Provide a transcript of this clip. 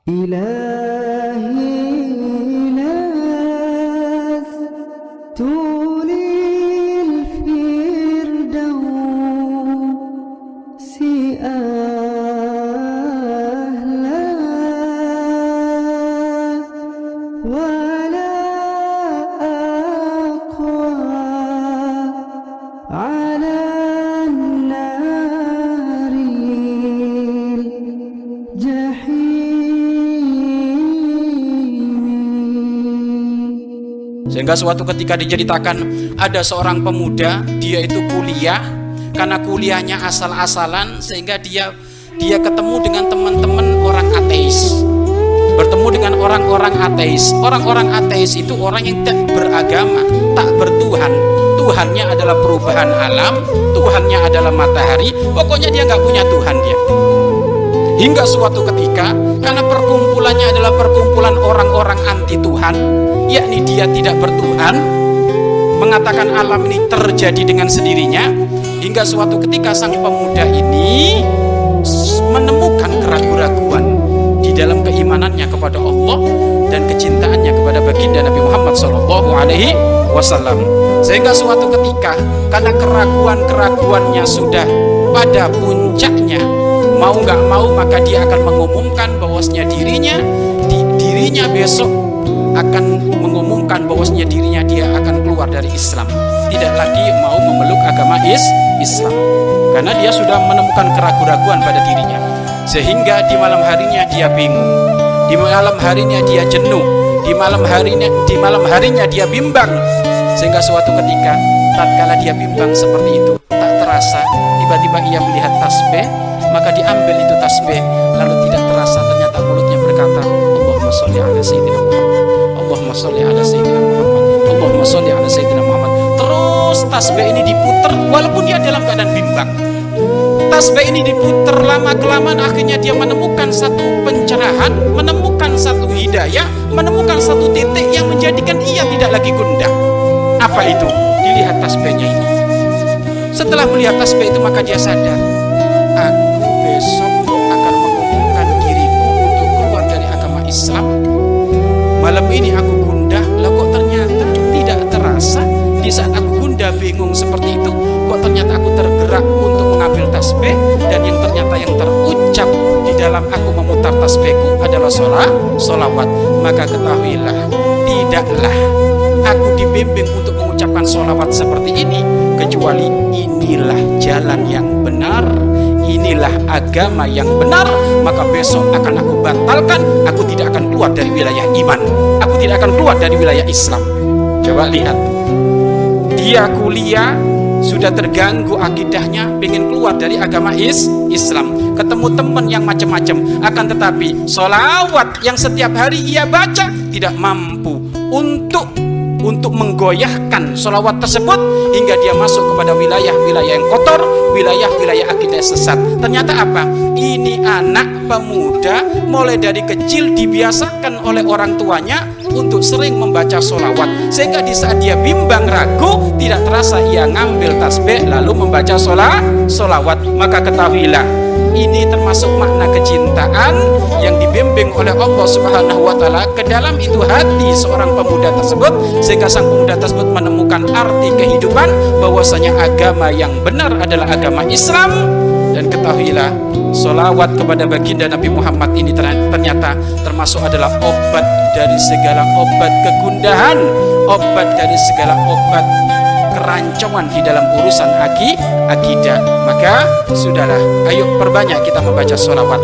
إلهي لست للفردوس أهلا ولا أقوى على النار الجحيم. Sehingga suatu ketika diceritakan ada seorang pemuda, dia itu kuliah, karena kuliahnya asal-asalan sehingga dia ketemu dengan teman-teman orang ateis, bertemu dengan orang-orang ateis. Orang-orang ateis itu orang yang tak beragama, tak bertuhan. Tuhannya adalah perubahan alam, Tuhannya adalah matahari, pokoknya dia nggak punya Tuhan dia. Hingga suatu ketika, karena perkumpulannya adalah perkumpulan orang-orang anti Tuhan, yakni dia tidak bertuhan, mengatakan alam ini terjadi dengan sendirinya. Hingga suatu ketika sang pemuda ini menemukan keraguan-keraguan di dalam keimanannya kepada Allah dan kecintaannya kepada baginda Nabi Muhammad SAW. Sehingga suatu ketika, karena keraguan-keraguannya sudah pada puncaknya, mau nggak mau maka dia akan mengumumkan bahwasanya dirinya besok akan mengumumkan bahwasanya dirinya dia akan keluar dari Islam, tidak lagi mau memeluk agama Islam, karena dia sudah menemukan keraguan-keraguan pada dirinya. Sehingga di malam harinya dia bingung, di malam harinya dia jenuh, di malam harinya dia bimbang. Sehingga suatu ketika tatkala dia bimbang seperti itu, tak terasa tiba-tiba ia melihat tasbih, maka diambil itu tasbih, lalu tidak terasa ternyata mulutnya berkata, Allahumma sholli ala sayyidina Muhammad, Allahumma sholli ala sayyidina Muhammad, Allahumma sholli ala sayyidina Muhammad. Terus tasbih ini diputer walaupun dia dalam keadaan bimbang. Tasbih ini diputer lama-kelamaan, akhirnya dia menemukan satu pencerahan, menemukan satu hidayah, menemukan satu titik yang menjadikan ia tidak lagi gundah. Apa itu? Dilihat tasbihnya ini. Setelah melihat tasbih itu maka dia sadar, aku besok akan mengumumkan diriku untuk keluar dari agama Islam. Malam ini aku gundah, lah kok ternyata tidak terasa. Di saat aku gundah bingung seperti itu, kok ternyata aku tergerak untuk mengambil tasbih, dan yang ternyata yang terucap di dalam aku memutar tasbihku adalah sholawat. Maka ketahuilah, tidaklah aku dibimbing untuk mengucapkan sholawat seperti ini, kecuali inilah jalan yang benar, inilah agama yang benar. Maka besok akan aku batalkan, aku tidak akan keluar dari wilayah iman, aku tidak akan keluar dari wilayah Islam. Coba lihat, dia kuliah sudah terganggu akidahnya, pengen keluar dari agama Islam, ketemu teman yang macam-macam, akan tetapi sholawat yang setiap hari ia baca tidak mampu untuk menggoyahkan sholawat tersebut, hingga dia masuk kepada wilayah-wilayah yang kotor, wilayah-wilayah akidah sesat. Ternyata apa? Ini anak pemuda mulai dari kecil dibiasakan oleh orang tuanya untuk sering membaca sholawat, sehingga di saat dia bimbang ragu, tidak terasa ia ngambil tasbih lalu membaca sholawat. Maka ketahuilah, ini termasuk makna kecintaan yang dibimbing oleh Allah Subhanahu wa Ta'ala ke dalam itu hati seorang pemuda tersebut, sehingga sang pemuda tersebut menemukan arti kehidupan bahwasanya agama yang benar adalah agama Islam. Dan ketahuilah, sholawat kepada baginda Nabi Muhammad ini ternyata termasuk adalah obat dari segala obat kegundahan, obat dari segala obat kerancuan di dalam urusan akidah. Maka sudahlah, ayo perbanyak kita membaca sholawat.